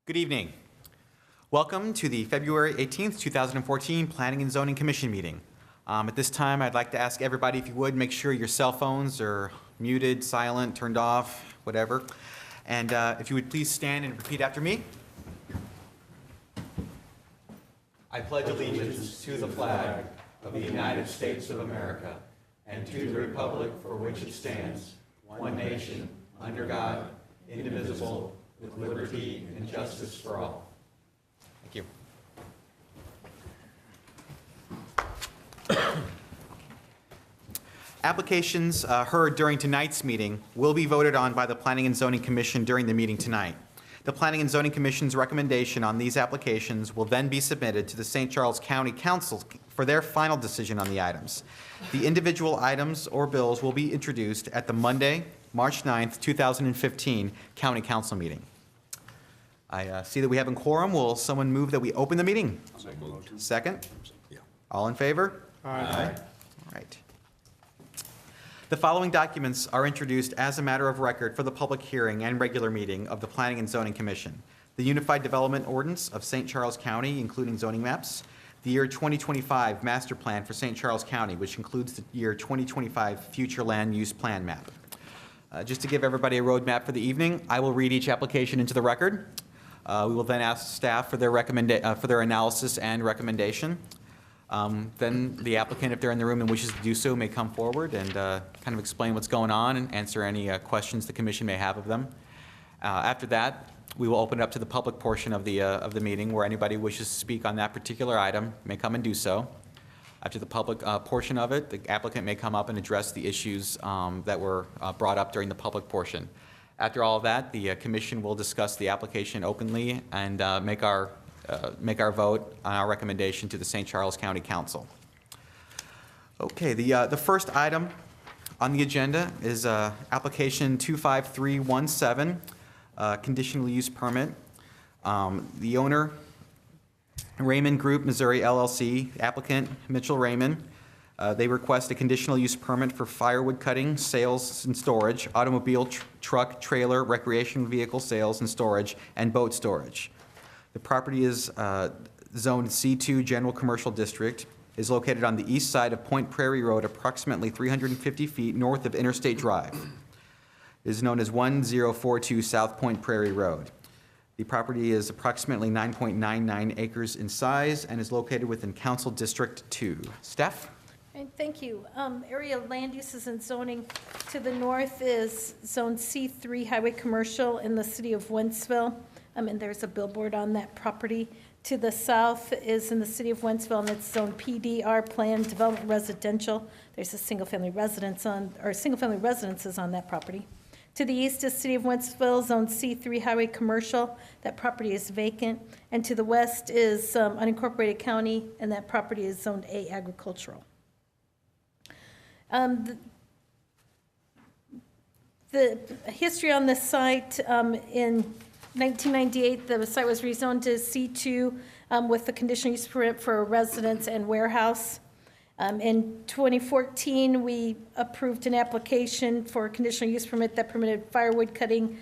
Good evening. Welcome to the February 18th, 2014 Planning and Zoning Commission meeting. At this time, I'd like to ask everybody, if you would, make sure your cell phones are muted, silent, turned off, whatever. And if you would please stand and repeat after me. I pledge allegiance to the flag of the United States of America and to the republic for which it stands, one nation, under God, indivisible, with liberty and justice for all. Thank you. Applications heard during tonight's meeting will be voted on by the Planning and Zoning Commission during the meeting tonight. The Planning and Zoning Commission's recommendation on these applications will then be submitted to the St. Charles County Council for their final decision on the items. The individual items or bills will be introduced at the Monday, March 9th, 2015 County Council meeting. I see that we have a quorum. Will someone move that we open the meeting? Second? All in favor? Aye. All right. The following documents are introduced as a matter of record for the public hearing and regular meeting of the Planning and Zoning Commission. The Unified Development Ordinance of St. Charles County, including zoning maps. The year 2025 Master Plan for St. Charles County, which includes the year 2025 Future Land Use Plan map. Just to give everybody a roadmap for the evening, I will read each application into the record. We will then ask staff for their analysis and recommendation. Then the applicant, if they're in the room and wishes to do so, may come forward and kind of explain what's going on and answer any questions the commission may have of them. After that, we will open it up to the public portion of the meeting, where anybody who wishes to speak on that particular item may come and do so. After the public portion of it, the applicant may come up and address the issues that were brought up during the public portion. After all of that, the commission will discuss the application openly and make our vote on our recommendation to the St. Charles County Council. Okay, the first item on the agenda is application 25317, conditional use permit. The owner, Raymond Group Missouri LLC, applicant Mitchell Raymond. They request a conditional use permit for firewood cutting, sales and storage, automobile, truck, trailer, recreational vehicle sales and storage, and boat storage. The property is zoned C2 General Commercial District, is located on the east side of Point Prairie Road, approximately 350 feet north of Interstate Drive. It is known as 1042 South Point Prairie Road. The property is approximately 9.99 acres in size and is located within Council District 2. Steph? Thank you. Area land uses and zoning. To the north is Zone C3 Highway Commercial in the city of Wentzville. And there's a billboard on that property. To the south is in the city of Wentzville, and it's Zone PDR Planned Development Residential. There's a single-family residences on that property. To the east is city of Wentzville, Zone C3 Highway Commercial. That property is vacant. And to the west is unincorporated county, and that property is Zone A Agricultural. The history on this site, in 1998, the site was rezoned to C2 with the conditional use permit for a residence and warehouse. In 2014, we approved an application for a conditional use permit that permitted firewood cutting,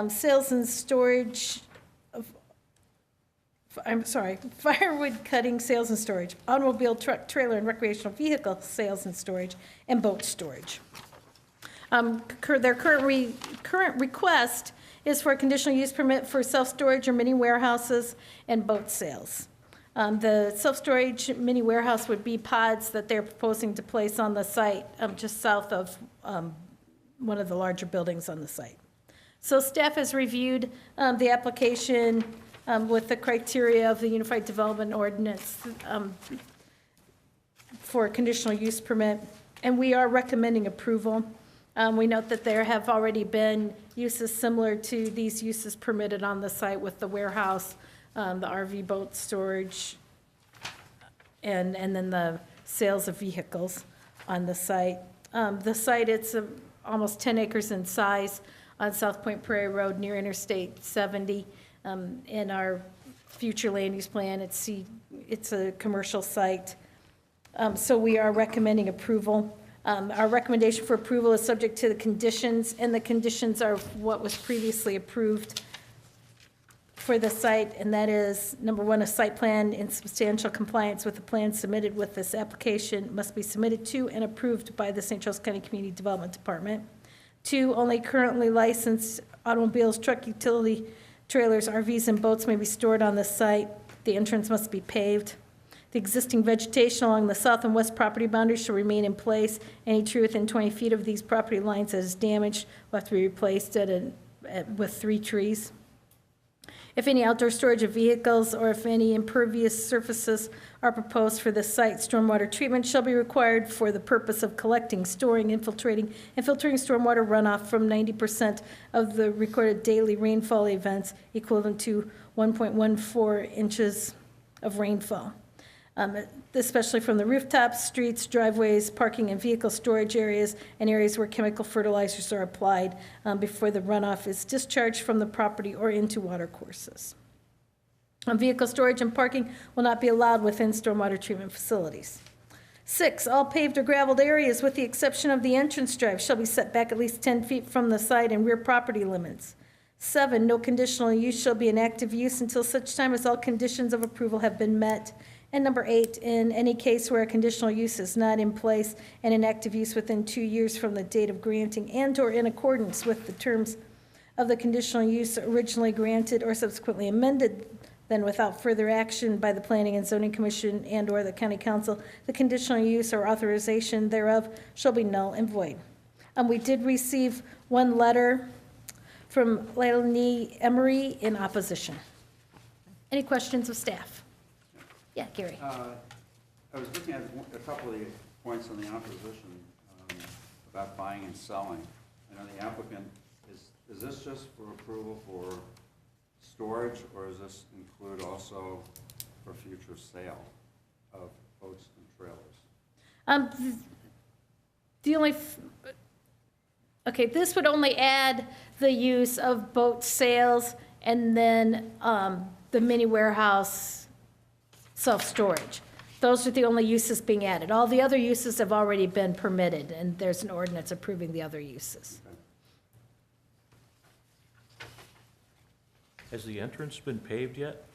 sales and storage, firewood cutting, sales and storage, automobile, truck, trailer, and recreational vehicle sales and storage, and boat storage. Their current request is for a conditional use permit for self-storage or mini warehouses and boat sales. The self-storage mini warehouse would be pods that they're proposing to place on the site just south of one of the larger buildings on the site. So staff has reviewed the application with the criteria of the Unified Development Ordinance for a conditional use permit, and we are recommending approval. We note that there have already been uses similar to these uses permitted on the site with the warehouse, the RV boat storage, and then the sales of vehicles on the site. The site, it's almost 10 acres in size on South Point Prairie Road near Interstate 70. In our future land use plan, it's a commercial site. So we are recommending approval. Our recommendation for approval is subject to the conditions, and the conditions are what was previously approved for the site, and that is, number one, a site plan in substantial compliance with the plan submitted with this application must be submitted to and approved by the St. Charles County Community Development Department. 2, only currently licensed automobiles, truck, utility trailers, RVs, and boats may be stored on the site. The entrance must be paved. The existing vegetation along the south and west property boundaries shall remain in place. Any tree within 20 feet of these property lines that is damaged will have to be replaced with 3 trees. If any outdoor storage of vehicles or if any impervious surfaces are proposed for the site, stormwater treatment shall be required for the purpose of collecting, storing, infiltrating, and filtering stormwater runoff from 90% of the recorded daily rainfall events equivalent to 1.14 inches of rainfall. Especially from the rooftops, streets, driveways, parking and vehicle storage areas, and areas where chemical fertilizers are applied before the runoff is discharged from the property or into water courses. Vehicle storage and parking will not be allowed within stormwater treatment facilities. 6, all paved or gravelled areas, with the exception of the entrance drive, shall be set back at least 10 feet from the side and rear property limits. 7, no conditional use shall be an active use until such time as all conditions of approval have been met. And number 8, in any case where a conditional use is not in place and an active use within 2 years from the date of granting and/or in accordance with the terms of the conditional use originally granted or subsequently amended, then without further action by the Planning and Zoning Commission and/or the County Council, the conditional use or authorization thereof shall be null and void. We did receive one letter from Leilani Emery in opposition. Any questions of staff? Yeah, Gary. I was looking at a couple of the points on the opposition about buying and selling. I know the applicant, is this just for approval for storage, or does this include also for future sale of boats and trailers? Okay, this would only add the use of boat sales and then the mini warehouse self-storage. Those are the only uses being added. All the other uses have already been permitted, and there's an ordinance approving the other uses. Has the entrance been paved yet?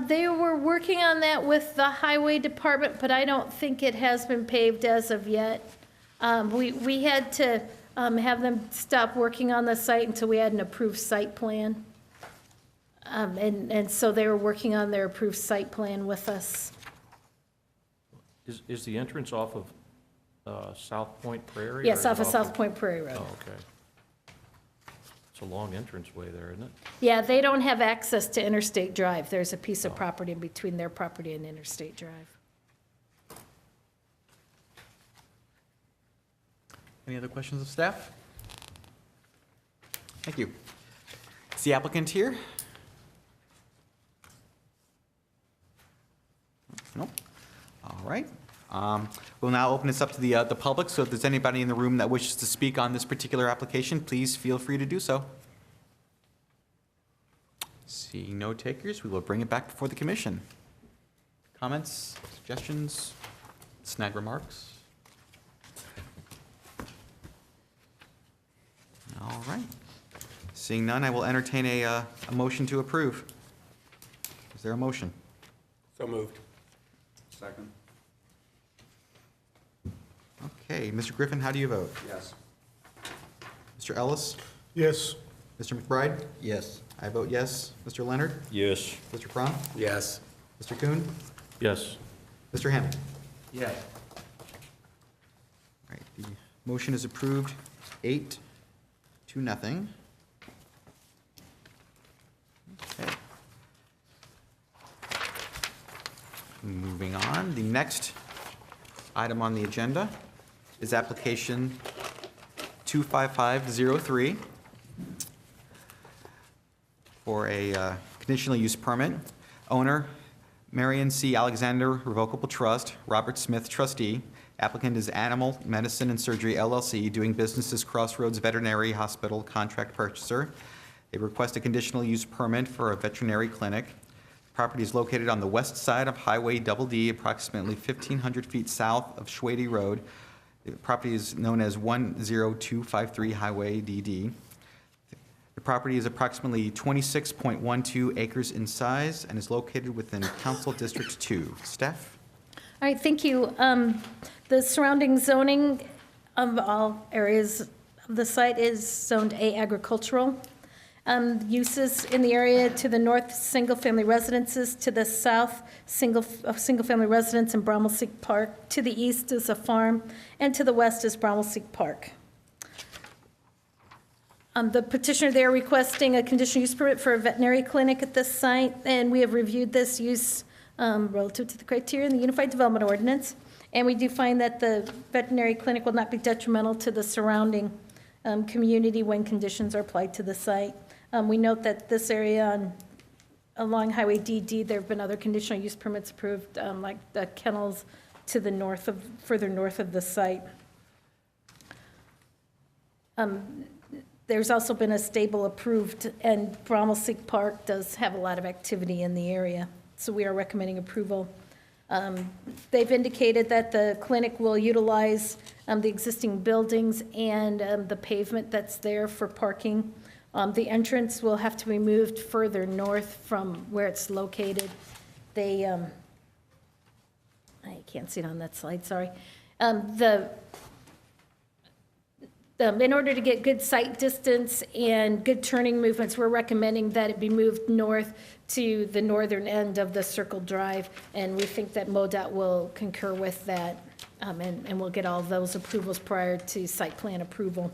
They were working on that with the highway department, but I don't think it has been paved as of yet. We had to have them stop working on the site until we had an approved site plan. And so they were working on their approved site plan with us. Is the entrance off of South Point Prairie? Yes, or off of is it South Point Prairie Road. Oh, okay. It's a long entranceway there, isn't it? Yeah, they don't have access to Interstate Drive. There's a piece of property in between their property and Interstate Drive. Any other questions of staff? Thank you. Is the applicant here? Nope. All right. We'll now open this up to the public, so if there's anybody in the room that wishes to speak on this particular application, please feel free to do so. Seeing no takers, we will bring it back before the commission. Comments, suggestions, snag remarks? All right. Seeing none, I will entertain a motion to approve. Is there a motion? So moved. Second? Okay, Mr. Griffin, how do you vote? Yes. Mr. Ellis? Yes. Mr. McBride? Yes. I vote yes. Mr. Leonard? Yes. Mr. Crum? Yes. Mr. Kuhn? Yes. Mr. Hammond? Yes. All right, the motion is approved, 8-0. Okay. Moving on, the next item on the agenda is application 25503 for a conditional use permit. Owner, Marion C. Alexander Revocable Trust, Robert Smith trustee. Applicant is Animal Medicine and Surgery LLC, doing business as Crossroads Veterinary Hospital contract purchaser. They request a conditional use permit for a veterinary clinic. Property is located on the west side of Highway Double D, approximately 1,500 feet south of Schwady Road. The property is known as 10253 Highway DD. The property is approximately 26.12 acres in size and is located within Council District 2. Steph? All right, thank you. The surrounding zoning of all areas of the site is zoned A agricultural. Uses in the area to the north, single-family residences, to the south, single-family residence in Bromelseek Park, to the east is a farm, and to the west is Bromelseek Park. The petitioner there requesting a conditional use permit for a veterinary clinic at this site, and we have reviewed this use relative to the criteria in the Unified Development Ordinance, and we do find that the veterinary clinic will not be detrimental to the surrounding community when conditions are applied to the site. We note that this area along Highway DD, there have been other conditional use permits approved, like the kennels to the north of, further north of the site. There's also been a stable approved, and Bromelseek Park does have a lot of activity in the area, so we are recommending approval. They've indicated that the clinic will utilize the existing buildings and the pavement that's there for parking. The entrance will have to be moved further north from where it's located. They, I can't see it on that slide, sorry. In order to get good sight distance and good turning movements, we're recommending that it be moved north to the northern end of the Circle Drive, and we think that MoDOT will concur with that, and we'll get all those approvals prior to site plan approval.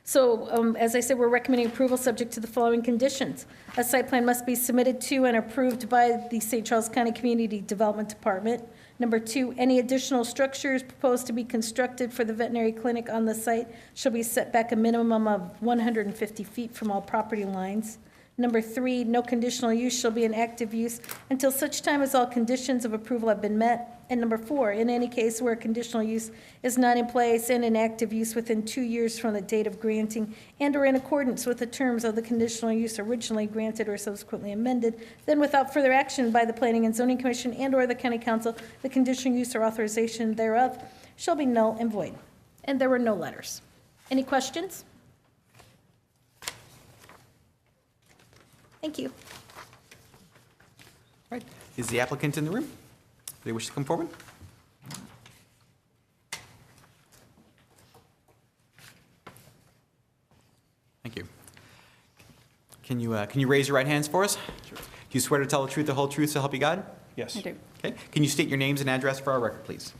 So, as I said, we're recommending approval subject to the following conditions. A site plan must be submitted to and approved by the St. Charles County Community Development Department. Number 2, any additional structures proposed to be constructed for the veterinary clinic on the site shall be set back a minimum of 150 feet from all property lines. Number 3, no conditional use shall be an active use until such time as all conditions of approval have been met. And number 4, in any case where conditional use is not in place and an active use within 2 years from the date of granting and or in accordance with the terms of the conditional use originally granted or subsequently amended, then without further action by the Planning and Zoning Commission and or the County Council, the conditional use or authorization thereof shall be null and void. And there were no letters. Any questions? Thank you. All right. Is the applicant in the room? Do they wish to come forward? Thank you. Can you raise your right hands for us? Sure. Do you swear to tell the truth, the whole truth, so help you God? Yes. I do. Okay. Can you state your names and address for our record, please?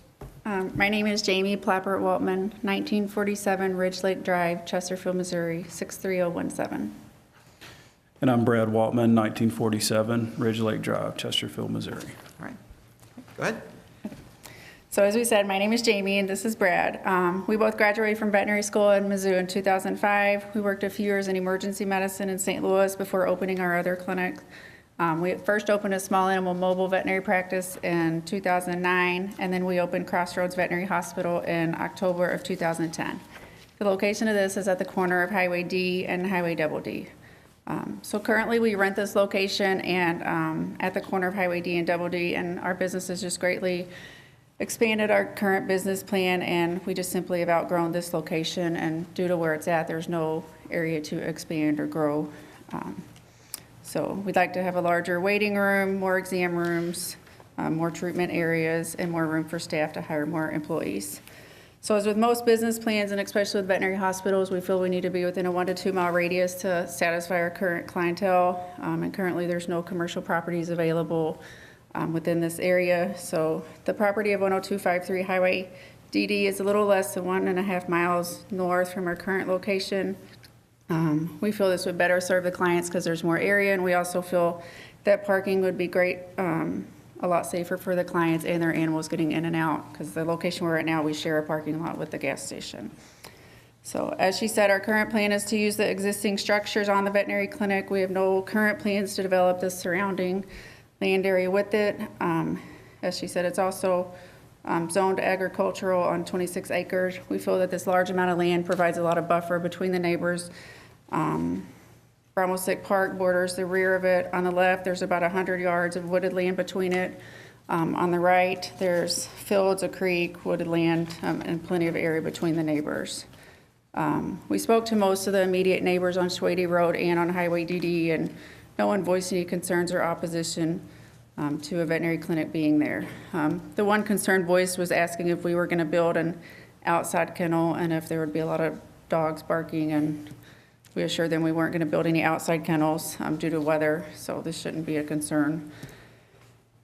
My name is Jamie Plappert Waltman, 1947 Ridge Lake Drive, Chesterfield, Missouri, 63017. And I'm Brad Waltman, 1947 Ridge Lake Drive, Chesterfield, Missouri. All right. Go ahead. So as we said, my name is Jamie and this is Brad. We both graduated from veterinary school in Mizzou in 2005. We worked a few years in emergency medicine in St. Louis before opening our other clinic. We first opened a small animal mobile veterinary practice in 2009, and then we opened Crossroads Veterinary Hospital in October of 2010. The location of this is at the corner of Highway D and Highway Double D. So currently we rent this location and at the corner of Highway D and Double D, and our business has just greatly expanded our current business plan, and we just simply have outgrown this location, and due to where it's at, there's no area to expand or grow. So we'd like to have a larger waiting room, more exam rooms, more treatment areas, and more room for staff to hire more employees. So as with most business plans, and especially with veterinary hospitals, we feel we need to be within a 1 to 2 mile radius to satisfy our current clientele. And currently there's no commercial properties available within this area. So the property of 10253 Highway DD is a little less than 1.5 miles north from our current location. We feel this would better serve the clients because there's more area, and we also feel that parking would be great, a lot safer for the clients and their animals getting in and out, because the location we're at now, we share a parking lot with the gas station. So as she said, our current plan is to use the existing structures on the veterinary clinic. We have no current plans to develop the surrounding land area with it. As she said, it's also zoned agricultural on 26 acres. We feel that this large amount of land provides a lot of buffer between the neighbors. Bromelseek Park borders the rear of it. On the left, there's about 100 yards of wooded land between it. On the right, there's fields, a creek, wooded land, and plenty of area between the neighbors. We spoke to most of the immediate neighbors on Schwady Road and on Highway DD, and no one voiced any concerns or opposition to a veterinary clinic being there. The one concerned voice was asking if we were going to build an outside kennel and if there would be a lot of dogs barking, and we assured them we weren't going to build any outside kennels due to weather, so this shouldn't be a concern.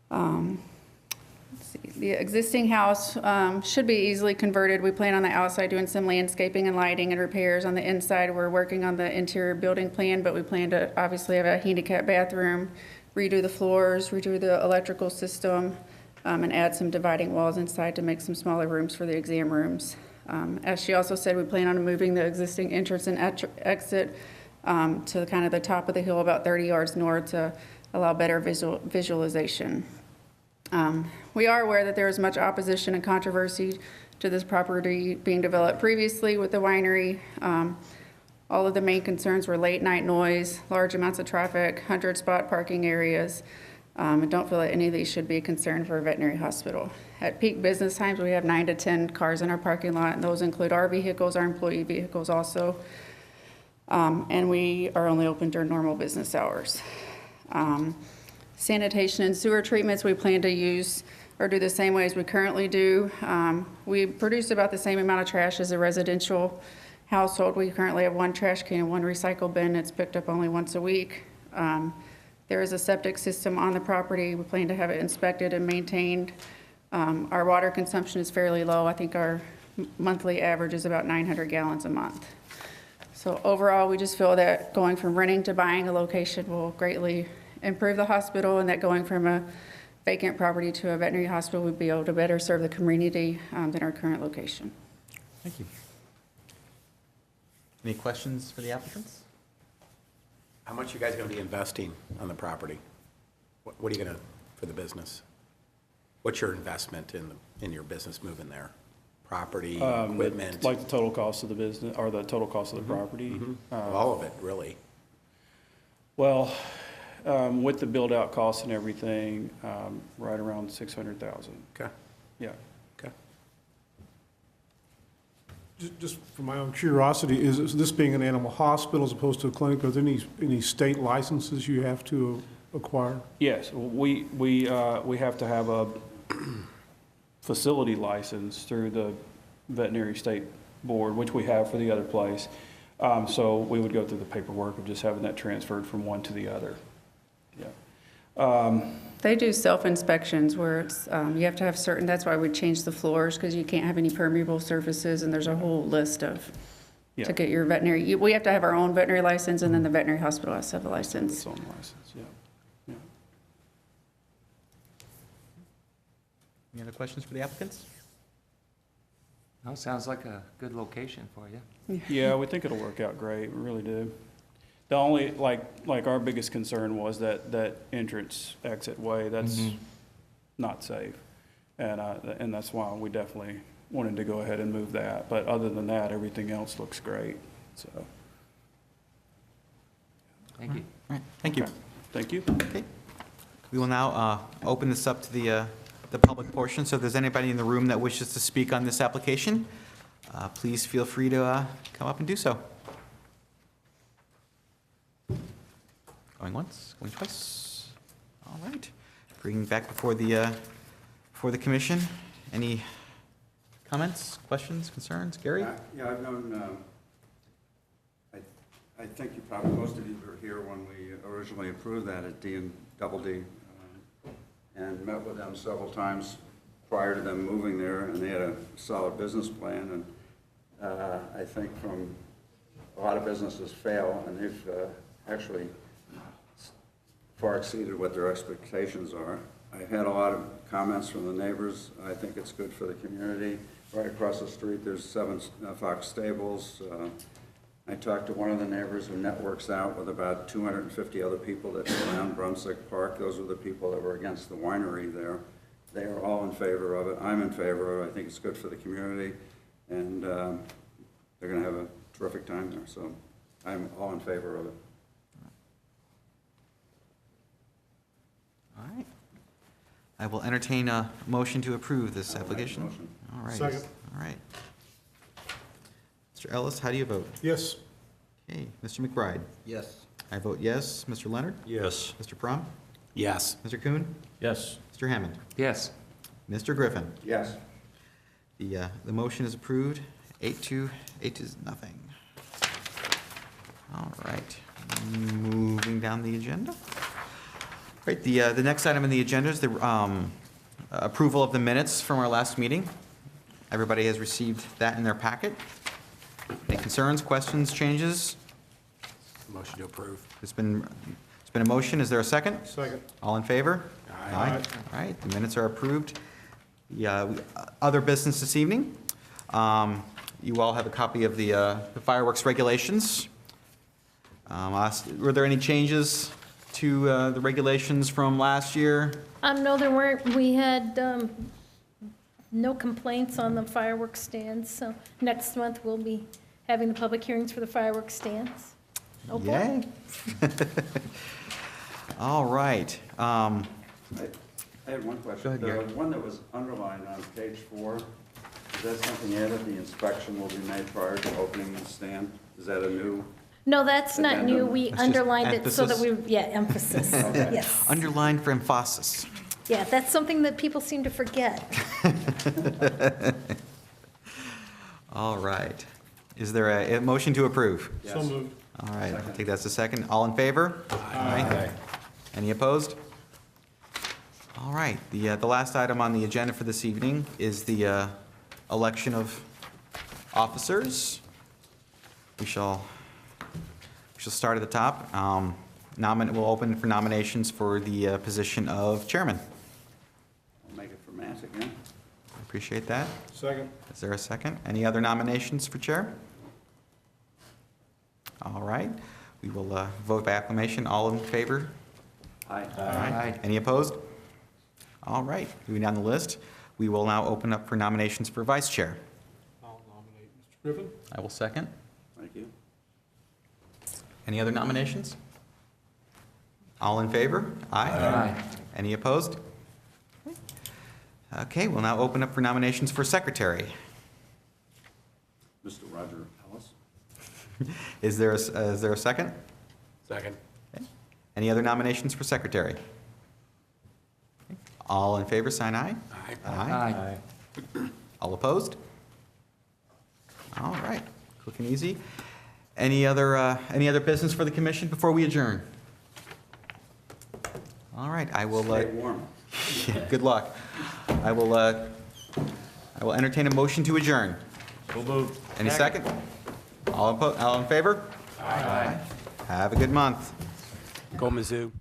Let's see. The existing house should be easily converted. We plan on the outside doing some landscaping and lighting and repairs. On the inside, we're working on the interior building plan, but we plan to obviously have a handicap bathroom, redo the floors, redo the electrical system, and add some dividing walls inside to make some smaller rooms for the exam rooms. As she also said, we plan on moving the existing entrance and exit to kind of the top of the hill, about 30 yards north, to allow better visualization. We are aware that there is much opposition and controversy to this property being developed previously with the winery. All of the main concerns were late night noise, large amounts of traffic, 100-spot parking areas, and don't feel that any of these should be a concern for a veterinary hospital. At peak business times, we have 9 to 10 cars in our parking lot, and those include our vehicles, our employee vehicles also. And we are only open during normal business hours. Sanitation and sewer treatments we plan to use or do the same way as we currently do. We produce about the same amount of trash as a residential household. We currently have 1 trash can and 1 recycle bin that's picked up only once a week. There is a septic system on the property. We plan to have it inspected and maintained. Our water consumption is fairly low. I think our monthly average is about 900 gallons a month. So overall, we just feel that going from renting to buying a location will greatly improve the hospital, and that going from a vacant property to a veterinary hospital would be able to better serve the community than our current location. Thank you. Any questions for the applicants? How much you guys going to be investing on the property? What are you going to, for the business? What's your investment in your business moving there? Property, equipment? Like the total cost of the business, or the total cost of the property? All of it, really? Well, with the build-out costs and everything, right around 600,000. Okay, Yeah. okay. Just for my own curiosity, is this being an animal hospital as opposed to a clinic, are there any state licenses you have to acquire? Yes, we have to have a facility license through the veterinary state board, which we have for the other place. So we would go through the paperwork of just having that transferred from one to the other. Yeah. They do self-inspections where it's, you have to have certain, that's why we changed the floors, because you can't have any permeable surfaces, and there's a whole list of, Yeah. to get your veterinary, we have to have our own veterinary license, and then the veterinary hospital has to have a license. Its own license, yeah. Yeah. Any other questions for the applicants? No, sounds like a good location for you. Yeah, we think it'll work out great, we really do. The only, like our biggest concern was that entrance exit way, that's not safe. And that's why we definitely wanted to go ahead and move that. But other than that, everything else looks great, so. Thank you. All right, thank you. Okay. Thank you. Okay. We will now open this up to the public portion. So if there's anybody in the room that wishes to speak on this application, please feel free to come up and do so. Going once, going twice. All right. Bringing back before the commission. Any comments, questions, concerns? Gary? Yeah, I've known, I think you probably, most of you were here when we originally approved that at Double D, and met with them several times prior to them moving there, and they had a solid business plan, and I think from a lot of businesses fail, and they've actually far exceeded what their expectations are. I've had a lot of comments from the neighbors. I think it's good for the community. Right across the street, there's 7 Fox Stables. I talked to one of the neighbors who networks out with about 250 other people that surround Brunswick Park. Those were the people that were against the winery there. They are all in favor of it. I'm in favor of it. I think it's good for the community, and they're going to have a terrific time there. So I'm all in favor of it. All right. I will entertain a motion to approve this application. Motion. All right. Second. All right. Mr. Mr. Ellis, how do you vote? Yes. Okay, Mr. McBride? Yes. I vote yes. Mr. Leonard? Yes. Mr. Prom? Yes. Mr. Kuhn? Yes. Mr. Hammond? Yes. Mr. Griffin? Yes. The motion is approved, 8-2 nothing. All right, moving down the agenda. Right, the next item on the agenda is the approval of the minutes from our last meeting. Everybody has received that in their packet. Any concerns, questions, changes? Motion to approve. It's been a motion, is there a second? Second. All in favor? Aye. All right, the minutes are approved. Other business this evening. You all have a copy of the fireworks regulations. Were there any changes to the regulations from last year? No, there weren't. We had no complaints on the fireworks stands, so next month we'll be having the public hearings for the fireworks stands. Okay. Yay. All right. I had one question. Go ahead, Gary. The one that was underlined on page 4, is that something added? The inspection will be made prior to opening the stand? Is that a new? No, that's not new. Addendum. We That's just underlined it so that emphasis? we, yeah, emphasis. Okay. Yes. Underlined for emphasis. Yeah, that's something that people seem to forget. All right. Is there a motion to approve? So moved. All right, I think that's a second. All in favor? Aye. Any opposed? All right, the last item on the agenda for this evening is the election of officers. We shall start at the top. We'll open for nominations for the position of chairman. I'll make it for Matt again. I appreciate that. Second. Is there a second? Any other nominations for chair? All right, we will vote by acclamation. All in favor? Aye. Aye. Any opposed? All right, moving down the list, we will now open up for nominations for vice chair. I'll nominate Mr. Griffin. I will second. Thank you. Any other nominations? All in favor? Aye. Any opposed? Okay, we'll now open up for nominations for secretary. Mr. Roger Ellis? Is there a second? Second. Any other nominations for secretary? Okay. All in favor, sign aye. Aye. Aye. All opposed? All right, quick and easy. Any other business for the commission before we adjourn? All right, I will, Stay warm. good luck. I will entertain a motion to adjourn. So moved. Any second? All in favor? Aye. Have a good month. Go Mizzou.